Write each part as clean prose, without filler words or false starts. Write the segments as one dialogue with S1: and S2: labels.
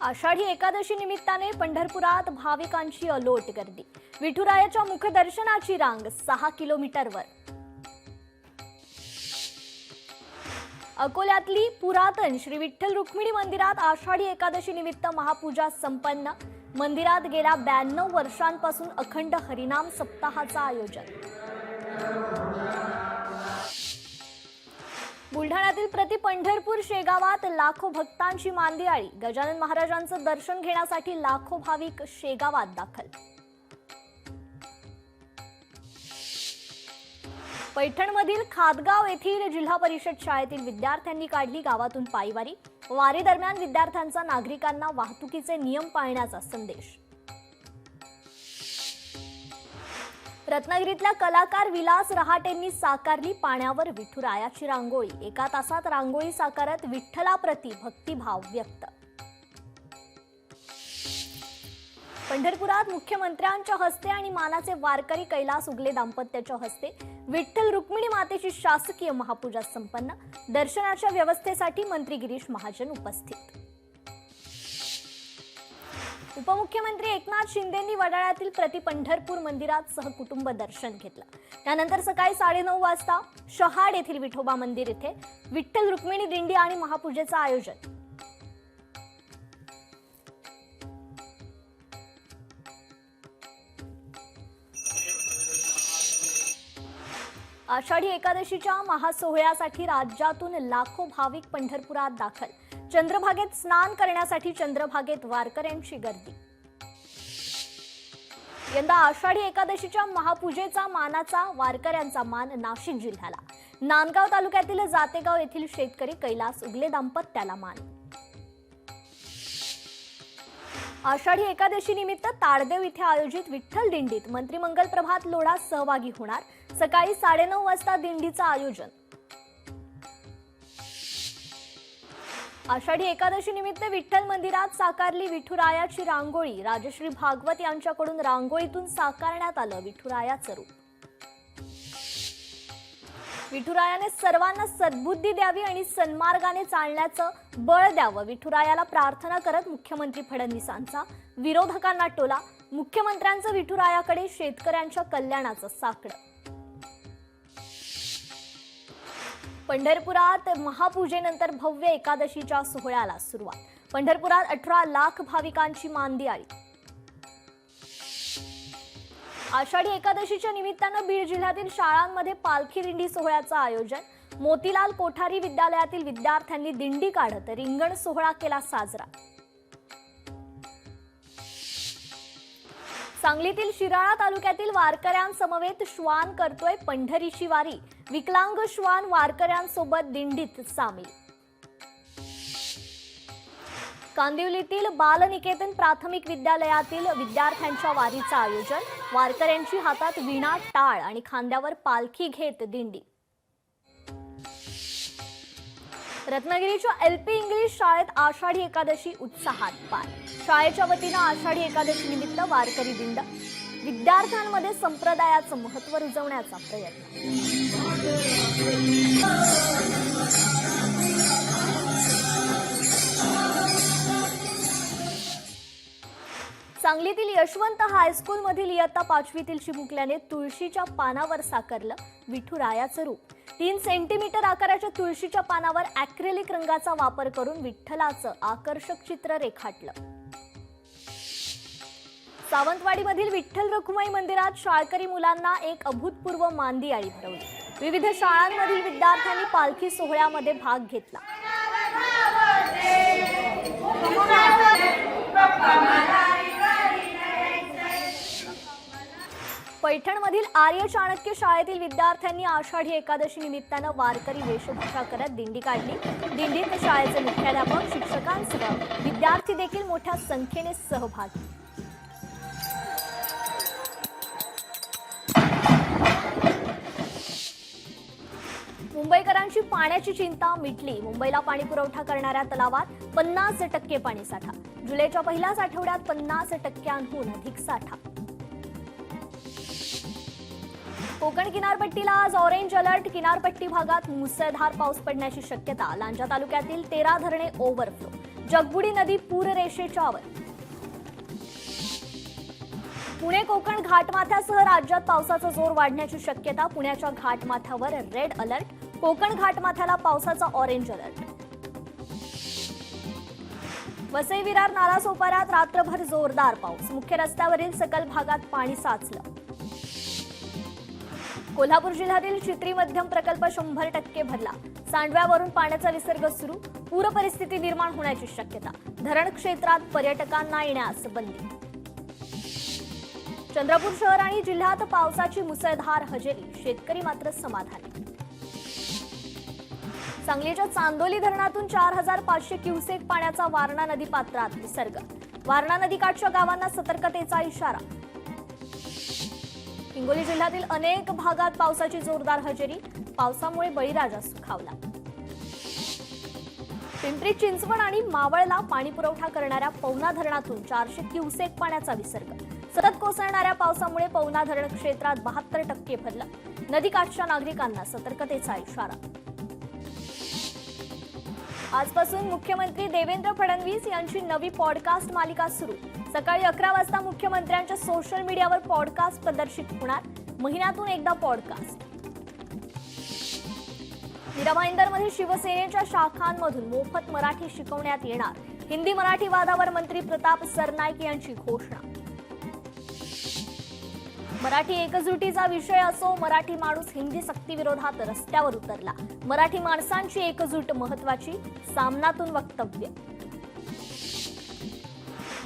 S1: आषाढी एकादशी निमित्ताने पंढरपुरात भाविकांची अलोट गर्दी। विठुरायाच्या मुखदर्शनाची रांग 6 किलोमीटरवर। अकोल्यातली पुरातन श्री विठ्ठल रुक्मिणी मंदिरात आषाढी एकादशी निमित्त महापूजा संपन्न। मंदिरात गेल्या 92 वर्षांपासून अखंड हरिनाम सप्ताहाचं आयोजन। बुलढाण्यातील प्रति पंढरपूर शेगावात लाखो भक्तांची मांदियाळी। गजानन महाराजांचं दर्शन घेण्यासाठी लाखो भाविक शेगावात दाखल। पैठणमधील खादगाव येथील जिल्हा परिषद शाळेतील विद्यार्थ्यांनी काढली गावातून पायवारी। वारी दरम्यान विद्यार्थ्यांचा नागरिकांना वाहतुकीचे नियम पाळण्याचा संदेश। रत्नागिरीतल्या कलाकार विलास रहाटेंनी साकारली पाण्यावर विठुरायाची रांगोळी। 1 तासात रांगोळी साकारत विठ्ठलाप्रती भक्तिभाव व्यक्त। पंढरपुरात मुख्यमंत्र्यांच्या हस्ते आणि मानाचे वारकरी कैलास उगले दाम्पत्याच्या हस्ते विठ्ठल रुक्मिणी मातेची शासकीय महापूजा संपन्न। दर्शनाच्या व्यवस्थेसाठी मंत्री गिरीश महाजन उपस्थित। उपमुख्यमंत्री एकनाथ शिंदेंनी वडाळ्यातील प्रति पंढरपूर मंदिरात सहकुटुंब दर्शन घेतलं। त्यानंतर सकाळी 9:30 वाजता शहाड येथील विठोबा मंदिर येथे विठ्ठल रुक्मिणी दिंडी आणि महापूजेचं आयोजन। आषाढी एकादशीच्या महासोहळ्यासाठी राज्यातून लाखो भाविक पंढरपुरात दाखल। चंद्रभागेत स्नान करण्यासाठी चंद्रभागेत वारकऱ्यांची गर्दी। यंदा आषाढी एकादशीच्या महापूजेचा मानाचा वारकऱ्यांचा मान नाशिक जिल्ह्याला। नांदगाव तालुक्यातील जातेगाव येथील शेतकरी कैलास उगले दाम्पत्याला मान। आषाढी एकादशी निमित्त ताडदेव इथे आयोजित विठ्ठल दिंडीत मंत्री मंगल प्रभात लोढा सहभागी होणार। सकाळी 9:30 वाजता दिंडीचं आयोजन। आषाढी एकादशी निमित्त विठ्ठल मंदिरात साकारली विठुरायाची रांगोळी। राजश्री भागवत यांच्याकडून रांगोळीतून साकारण्यात आलं विठुरायाचं रूप। विठुरायाने सर्वांना सद्बुद्धी द्यावी आणि सन्मार्गाने चालण्याचं बळ द्यावं, विठुरायाला प्रार्थना करत मुख्यमंत्री फडणवीसांचा विरोधकांना टोला। मुख्यमंत्र्यांचं विठुरायाकडे शेतकऱ्यांच्या कल्याणाचं साकडं। पंढरपुरात महापूजेनंतर भव्य एकादशीच्या सोहळ्याला सुरुवात। पंढरपुरात 18 लाख भाविकांची मांदियाळी। आषाढी एकादशीच्या निमित्तानं बीड जिल्ह्यातील शाळांमध्ये पालखी दिंडी सोहळ्याचं आयोजन। मोतीलाल कोठारी विद्यालयातील विद्यार्थ्यांनी दिंडी काढत रिंगण सोहळा केला साजरा। सांगलीतील शिराळा तालुक्यातील वारकऱ्यांसमवेत श्वान करतोय पंढरीची वारी। विकलांग श्वान वारकऱ्यांसोबत दिंडीत सामील। कांदिवलीतील बालनिकेतन प्राथमिक विद्यालयातील विद्यार्थ्यांच्या वारीचं आयोजन। वारकऱ्यांची हातात वीणा, टाळ आणि खांद्यावर पालखी घेत दिंडी। रत्नागिरीच्या LP इंग्लिश शाळेत आषाढी एकादशी उत्साहात पार। शाळेच्या वतीनं आषाढी एकादशी निमित्त वारकरी दिंड। विद्यार्थ्यांमध्ये संप्रदायाचं महत्त्व रुजवण्याचा प्रयत्न। सांगलीतील यशवंत हायस्कूलमधील इयत्ता 5वीतील चिमुकल्याने तुळशीच्या पानावर साकारलं विठुरायाचं रूप। 3 सेंटीमीटर आकाराच्या तुळशीच्या पानावर ॲक्रेलिक रंगाचा वापर करून विठ्ठलाचं आकर्षक चित्र रेखाटलं। सावंतवाडीमधील विठ्ठल रखुमाई मंदिरात शाळकरी मुलांना एक अभूतपूर्व मांदियाळी भरवली। विविध शाळांमधील विद्यार्थ्यांनी पालखी सोहळ्यामध्ये भाग घेतला। पैठणमधील आर्य चाणक्य शाळेतील विद्यार्थ्यांनी आषाढी एकादशी निमित्तानं वारकरी वेशभूषा करत दिंडी काढली। दिंडीत शाळेचे मुख्याध्यापक, शिक्षकांसह विद्यार्थी देखील मोठ्या संख्येने सहभागी। मुंबईकरांची पाण्याची चिंता मिटली। मुंबईला पाणी पुरवठा करणाऱ्या तलावात 50% पाणीसाठा। जुलैच्या पहिल्याच आठवड्यात 50%हून अधिक साठा। कोकण किनारपट्टीला आज ऑरेंज अलर्ट। किनारपट्टी भागात मुसळधार पाऊस पडण्याची शक्यता। लांजा तालुक्यातील 13 धरणे ओव्हरफ्लो। जगबुडी नदी पूररेषेच्या वर. पुणे कोकण घाटमाथ्यासह राज्यात पावसाचा जोर वाढण्याची शक्यता. पुण्याच्या घाटमाथ्यावर रेड अलर्ट. कोकण घाटमाथ्याला पावसाचा ऑरेंज अलर्ट. वसई विरार नालासोपाऱ्यात रात्रभर जोरदार पाऊस. मुख्य रस्त्यावरील सकल भागात पाणी साचलं. कोल्हापूर जिल्ह्यातील चित्री मध्यम प्रकल्प 100% भरला. सांडव्यावरून पाण्याचा विसर्ग सुरू. पूर परिस्थिती निर्माण होण्याची शक्यता. धरण क्षेत्रात पर्यटकांना येण्यास बंदी. चंद्रपूर शहर आणि जिल्ह्यात पावसाची मुसळधार हजेरी. शेतकरी मात्र समाधानी. सांगलीच्या चांदोली धरणातून 4500 क्युसेक पाण्याचा वारणा नदी पात्रात विसर्ग. वारणा नदीकाठच्या गावांना सतर्कतेचा इशारा. हिंगोली जिल्ह्यातील अनेक भागात पावसाची जोरदार हजेरी. पावसामुळे बळीराजा सुखावला. पिंपरी चिंचवड आणि मावळला पाणी पुरवठा करणाऱ्या पवना धरणातून 400 क्युसेक पाण्याचा विसर्ग. सतत कोसळणाऱ्या पावसामुळे पवना धरण क्षेत्रात 72% भरलं. नदीकाठच्या नागरिकांना सतर्कतेचा इशारा. आजपासून मुख्यमंत्री देवेंद्र फडणवीस यांची नवी पॉडकास्ट मालिका सुरू. सकाळी 11 वाजता मुख्यमंत्र्यांच्या सोशल मीडियावर पॉडकास्ट प्रदर्शित होणार. महिन्यातून एकदा पॉडकास्ट. मीरा भाईंदरमध्ये शिवसेनेच्या शाखांमधून मोफत मराठी शिकवण्यात येणार. हिंदी मराठी वादावर मंत्री प्रताप सरनाईक यांची घोषणा. मराठी एकजुटीचा विषय असो. मराठी माणूस हिंदी सक्तीविरोधात रस्त्यावर उतरला. मराठी माणसांची एकजूट महत्वाची. सामनातून वक्तव्य.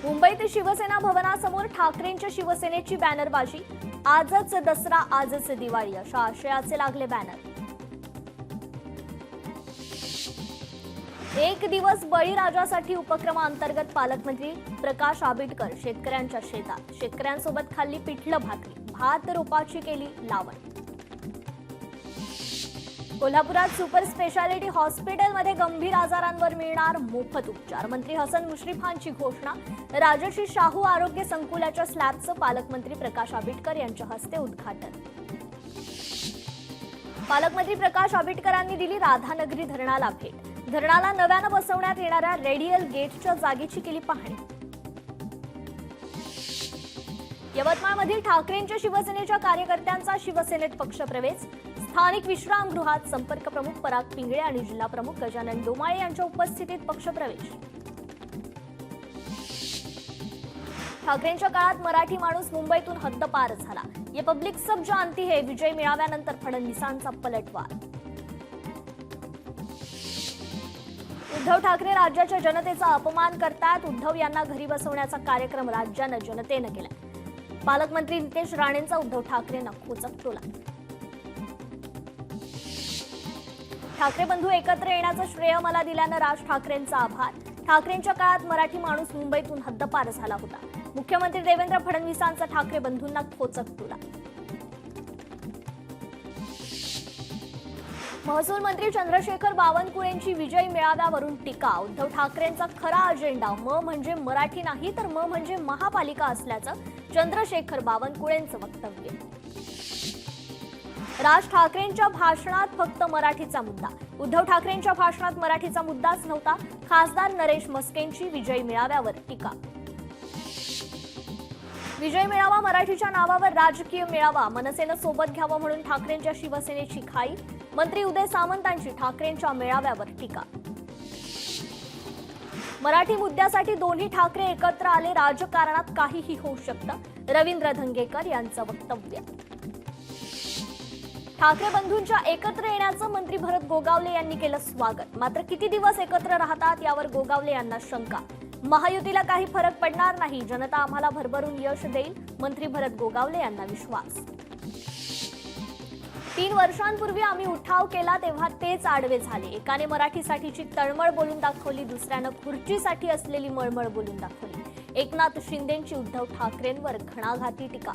S1: मुंबईत शिवसेना भवनासमोर ठाकरेंच्या शिवसेनेची बॅनरबाजी. आजच दसरा आजच दिवाळी अशा आशयाचे लागले बॅनर. एक दिवस बळीराजासाठी उपक्रमांतर्गत पालकमंत्री प्रकाश आंबेडकर शेतकऱ्यांच्या शेतात. शेतकऱ्यांसोबत खाल्ली पिठलं भाकरी. भात रोपाची केली लावण. कोल्हापुरात सुपर स्पेशालिटी हॉस्पिटलमध्ये गंभीर आजारांवर मिळणार मोफत उपचार. मंत्री हसन मुश्रीफांची घोषणा. राजर्षी शाहू आरोग्य संकुलाच्या स्लॅबचं पालकमंत्री प्रकाश आंबेडकर यांच्या हस्ते उद्घाटन. पालकमंत्री प्रकाश आंबेडकरांनी दिली राधानगरी धरणाला भेट. धरणाला नव्यानं बसवण्यात येणाऱ्या रेडियल गेटच्या जागेची केली पाहणी. यवतमाळमधील ठाकरेंच्या शिवसेनेच्या कार्यकर्त्यांचा शिवसेनेत पक्षप्रवेश. स्थानिक विश्रामगृहात संपर्क प्रमुख पराग पिंगळे आणि जिल्हा प्रमुख गजानन डोमाळे यांच्या उपस्थितीत पक्षप्रवेश. ठाकरेंच्या काळात मराठी माणूस मुंबईतून हद्दपार झाला. ये पब्लिक सब जानती है. विजय मिळाव्यानंतर फडणवीसांचा पलटवार. उद्धव ठाकरे राज्याच्या जनतेचा अपमान करतात. उद्धव यांना घरी बसवण्याचा कार्यक्रम राज्यानं जनतेनं केला. पालकमंत्री नितेश राणेंचा उद्धव ठाकरेंना खोचक टोला. ठाकरे बंधू एकत्र येण्याचं श्रेय मला दिल्यानं राज ठाकरेंचा आभार. ठाकरेंच्या काळात मराठी माणूस मुंबईतून हद्दपार झाला होता. मुख्यमंत्री देवेंद्र फडणवीसांचा ठाकरे बंधूंना खोचक टोला. महसूल मंत्री चंद्रशेखर बावनकुळेंची विजय मेळाव्यावरून टीका. उद्धव ठाकरेंचा खरा अजेंडा म म्हणजे मराठी नाही तर म म्हणजे महापालिका असल्याचं चंद्रशेखर बावनकुळेंचं वक्तव्य. राज ठाकरेंच्या भाषणात फक्त मराठीचा मुद्दा. उद्धव ठाकरेंच्या भाषणात मराठीचा मुद्दाच नव्हता. खासदार नरेश मस्केंची विजय मेळाव्यावर टीका. विजय मेळावा मराठीच्या नावावर राजकीय मेळावा. मनसेनं सोबत घ्यावं म्हणून ठाकरेंच्या शिवसेनेची घाई. मंत्री उदय सामंतांची ठाकरेंच्या मेळाव्यावर टीका. मराठी मुद्द्यासाठी दोन्ही ठाकरे एकत्र आले. राजकारणात काहीही होऊ शकतं. रवींद्र धंगेकर यांचं वक्तव्य. ठाकरे बंधूंच्या एकत्र येण्याचं मंत्री भरत गोगावले यांनी केलं स्वागत. मात्र किती दिवस एकत्र राहतात यावर गोगावले यांना शंका. महायुतीला काही फरक पडणार नाही. जनता आम्हाला भरभरून यश देईल. मंत्री भरत गोगावले यांना विश्वास. 3 वर्षांपूर्वी आम्ही उठाव केला तेव्हा तेच आडवे झाले. एकाने मराठीसाठीची तळमळ बोलून दाखवली. दुसऱ्यानं खुर्चीसाठी असलेली मळमळ बोलून दाखवली. एकनाथ शिंदेंची उद्धव ठाकरेंवर घणाघाती टीका.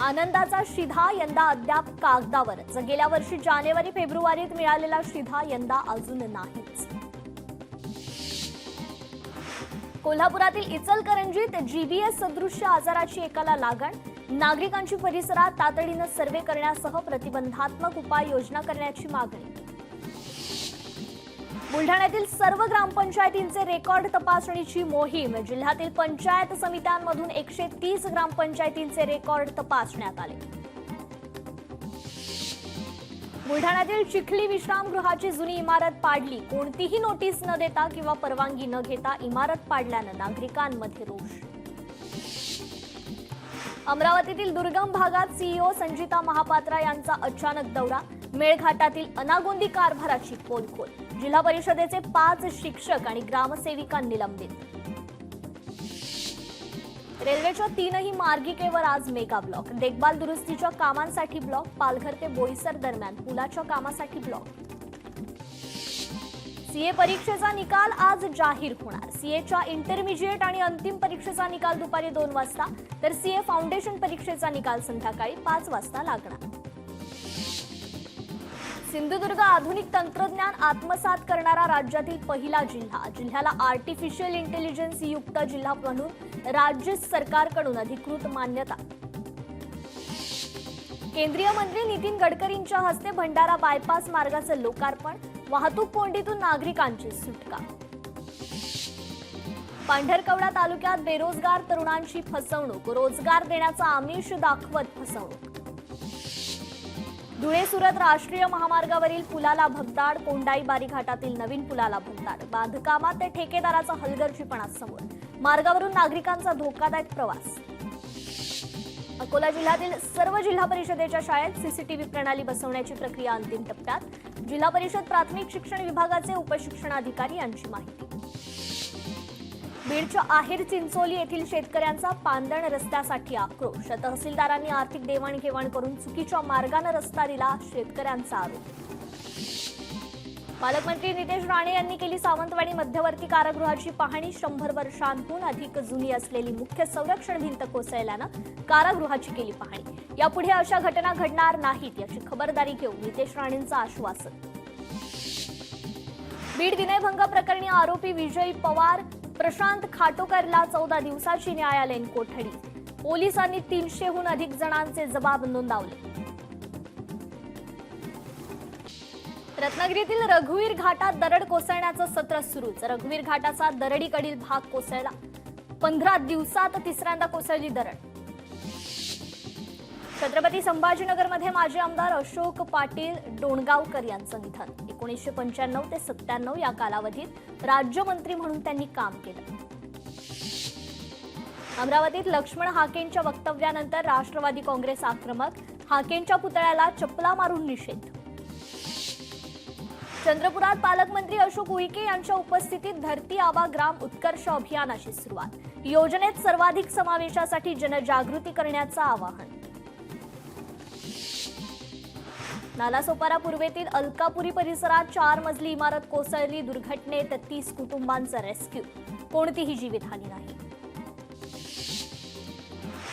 S1: आनंदाचा शिधा यंदा अद्याप कागदावर. गेल्या वर्षी जानेवारी फेब्रुवारीत मिळालेला शिधा यंदा अजून नाहीच. कोल्हापुरातील इचलकरंजीत जीबीएस सदृश्य आजाराची एकाला लागण. नागरिकांची परिसरात तातडीनं सर्व्हे करण्यासह प्रतिबंधात्मक उपाययोजना करण्याची मागणी. बुलढाण्यातील सर्व ग्रामपंचायतींचे रेकॉर्ड तपासणीची मोहीम. जिल्ह्यातील पंचायत समित्यांमधून 130 ग्रामपंचायतींचे रेकॉर्ड तपासण्यात आले. बुलढाण्यातील चिखली विश्रामगृहाची जुनी इमारत पाडली. कोणतीही नोटीस न देता किंवा परवानगी न घेता इमारत पाडल्यानं नागरिकांमध्ये रोष. अमरावतीतील दुर्गम भागात सीईओ संजिता महापात्रा यांचा अचानक दौरा. मेळघाटातील अनागोंदी कारभाराची पोलखोल. जिल्हा परिषदेचे 5 शिक्षक आणि ग्रामसेविका निलंबित. रेल्वेच्या 3ही मार्गिकेवर आज मेगा ब्लॉक. देखभाल दुरुस्तीच्या कामांसाठी ब्लॉक. पालघर ते बोईसर दरम्यान पुलाच्या कामासाठी ब्लॉक. सीए परीक्षेचा निकाल आज जाहीर होणार. सीएच्या इंटरमिजिएट आणि अंतिम परीक्षेचा निकाल दुपारी 2 वाजता तर सीए फाउंडेशन परीक्षेचा निकाल संध्याकाळी 5 वाजता लागणार. सिंधुदुर्ग आधुनिक तंत्रज्ञान आत्मसात करणारा राज्यातील पहिला जिल्हा. जिल्ह्याला आर्टिफिशियल इंटेलिजन्स युक्त जिल्हा म्हणून राज्य सरकारकडून अधिकृत मान्यता. केंद्रीय मंत्री नितीन गडकरींच्या हस्ते भंडारा बायपास मार्गाचं लोकार्पण. वाहतूक कोंडीतून नागरिकांची सुटका. पांढरकवडा तालुक्यात बेरोजगार तरुणांची फसवणूक. रोजगार देण्याचा आमिष दाखवत फसवणूक. धुळे सुरत राष्ट्रीय महामार्गावरील पुलाला भगदाड. कोंडाईबारी घाटातील नवीन पुलाला भगदाड. बांधकामात ते ठेकेदाराचा हलगर्जीपणा समोर. मार्गावरून नागरिकांचा धोकादायक प्रवास. अकोला जिल्ह्यातील सर्व जिल्हा परिषदेच्या शाळेत सीसीटीव्ही प्रणाली बसवण्याची प्रक्रिया अंतिम टप्प्यात. जिल्हा परिषद प्राथमिक शिक्षण विभागाचे उपशिक्षणाधिकारी यांची माहिती. बीडच्या आहेर चिंचोली येथील शेतकऱ्यांचा पांदण रस्त्यासाठी आक्रोश. तहसीलदारांनी आर्थिक देवाणघेवाण करून चुकीच्या मार्गाने रस्ता दिला. शेतकऱ्यांचा आरोप. पालकमंत्री नितेश राणे यांनी केली सावंतवाडी मध्यवर्ती कारागृहाची पाहणी. 100 वर्षांहून अधिक जुनी असलेली मुख्य संरक्षण भिंत कोसळल्यानं कारागृहाची केली पाहणी. यापुढे अशा घटना घडणार नाहीत याची खबरदारी घेऊन नितेश राणेंचं आश्वासन. बीड विनयभंग प्रकरणी आरोपी विजय पवार प्रशांत खाटोकरला 14 दिवसाची न्यायालयीन कोठडी. पोलिसांनी 300हून अधिक जणांचे जबाब नोंदवले. रत्नागिरीतील रघुवीर घाटात दरड कोसळण्याचं सत्र सुरूच. रघुवीर घाटाचा दरडीकडील भाग कोसळला. 15 दिवसात तिसऱ्यांदा कोसळली दरड. छत्रपती संभाजीनगरमध्ये माजी आमदार अशोक पाटील डोणगावकर यांचं निधन. 1995 ते 97 या कालावधीत राज्यमंत्री म्हणून त्यांनी काम केलं. अमरावतीत लक्ष्मण हाकेंच्या वक्तव्यानंतर राष्ट्रवादी काँग्रेस आक्रमक. हाकेंच्या पुतळ्याला चप्पला मारून निषेध. चंद्रपुरात पालकमंत्री अशोक उईके यांच्या उपस्थितीत धरती आबा ग्राम उत्कर्ष अभियानाची सुरुवात. योजनेत सर्वाधिक समावेशासाठी जनजागृती करण्याचं आवाहन. नालासोपारा पूर्वेतील अलकापुरी परिसरात 4 मजली इमारत कोसळली. दुर्घटनेत 30 कुटुंबांचा रेस्क्यू. कोणतीही जीवितहानी नाही.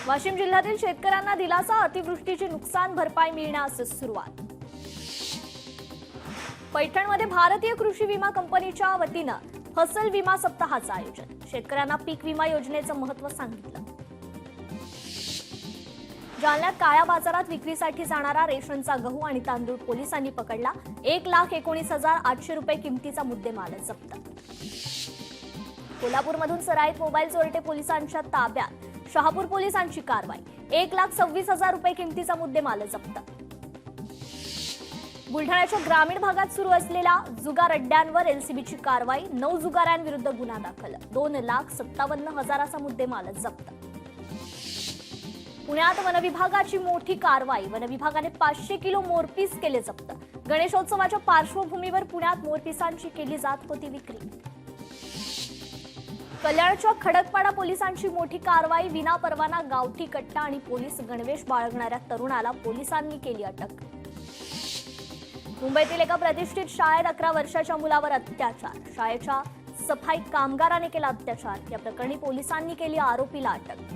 S1: वाशिम जिल्ह्यातील शेतकऱ्यांना दिलासा. अतिवृष्टीची नुकसान भरपाई मिळण्यास सुरुवात. पैठणमध्ये भारतीय कृषी विमा कंपनीच्या वतीनं फसल विमा सप्ताहाचं आयोजन. शेतकऱ्यांना पीक विमा योजनेचं महत्त्व सांगितलं. जालन्यात काळ्या बाजारात विक्रीसाठी जाणारा रेशनचा गहू आणि तांदूळ पोलिसांनी पकडला. 1,19,800 रुपये किमतीचा मुद्देमाल जप्त. कोल्हापूरमधून सराईत मोबाईल चोरटे पोलिसांच्या ताब्यात. शहापूर पोलिसांची कारवाई. 1,26,000 रुपये किमतीचा मुद्देमाल जप्त. बुलढाण्याच्या ग्रामीण भागात सुरू असलेल्या जुगार अड्ड्यांवर एलसीबीची कारवाई. 9 जुगारांविरुद्ध गुन्हा दाखल. 2,57,000चा मुद्देमाल जप्त. पुण्यात वनविभागाची मोठी कारवाई. वनविभागाने 500 किलो मोरपीस केले जप्त. गणेशोत्सवाच्या पार्श्वभूमीवर पुण्यात मोरपिसांची केली जात होती विक्री. कल्याणच्या खडकपाडा पोलिसांची मोठी कारवाई. विना परवाना गावठी कट्टा आणि पोलीस गणवेश बाळगणाऱ्या तरुणाला पोलिसांनी केली अटक. मुंबईतील एका प्रतिष्ठित शाळेत 11 वर्षाच्या मुलावर अत्याचार. शाळेच्या सफाई कामगाराने केला अत्याचार. या प्रकरणी पोलिसांनी केली आरोपीला अटक.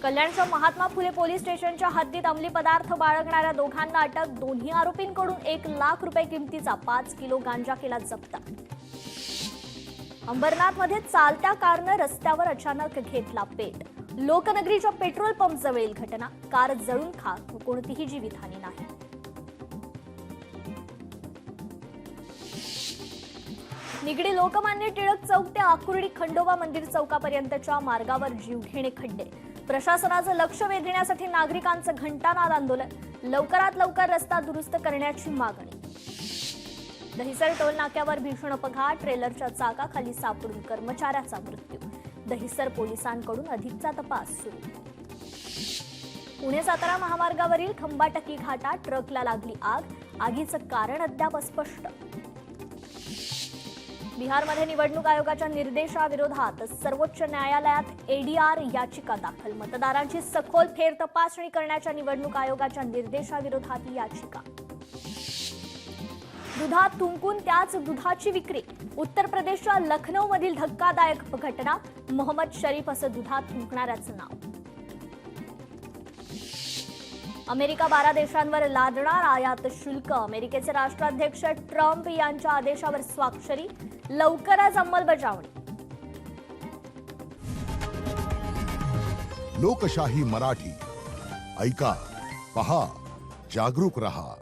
S1: कल्याणच्या महात्मा फुले पोलीस स्टेशनच्या हद्दीत अंमली पदार्थ बाळगणाऱ्या दोघांना अटक. दोन्ही आरोपींकडून 1,00,000 रुपये किमतीचा 5 किलो गांजा केला जप्त. अंबरनाथमध्ये चालत्या कारनं रस्त्यावर अचानक घेतला पेट. लोकनगरीच्या पेट्रोल पंप जवळील घटना. कार जळून खाक. कोणतीही जीवितहानी नाही. निगडी लोकमान्य टिळक चौक ते आकुर्डी खंडोबा मंदिर चौकापर्यंतच्या मार्गावर जीवघेणे खड्डे. प्रशासनाचं लक्ष वेधण्यासाठी नागरिकांचं घंटानाद आंदोलन. लवकरात लवकर रस्ता दुरुस्त करण्याची मागणी. दहिसर टोल नाक्यावर भीषण अपघात. ट्रेलरच्या चाकाखाली सापडून कर्मचाऱ्याचा मृत्यू. दहिसर पोलिसांकडून अधिकचा तपास सुरू. पुणे सातारा महामार्गावरील खंबाटकी घाटात ट्रकला लागली आग. आगीचं कारण अद्याप अस्पष्ट. बिहारमध्ये निवडणूक आयोगाच्या निर्देशाविरोधात सर्वोच्च न्यायालयात एडीआर याचिका दाखल. मतदारांची सखोल फेर तपासणी करण्याच्या निवडणूक आयोगाच्या निर्देशाविरोधात याचिका. दुधात थुंकून त्याच दुधाची विक्री. उत्तर प्रदेशच्या लखनौमधील धक्कादायक घटना. मोहम्मद शरीफ असं दुधात थुंकणाऱ्याचं नाव. अमेरिका 12 देशांवर लादणार आयात शुल्क. अमेरिकेचे राष्ट्राध्यक्ष ट्रम्प यांच्या आदेशावर स्वाक्षरी. लवकरच अंमलबजावणी.
S2: लोकशाही मराठी ऐका, पहा, जागरूक रहा.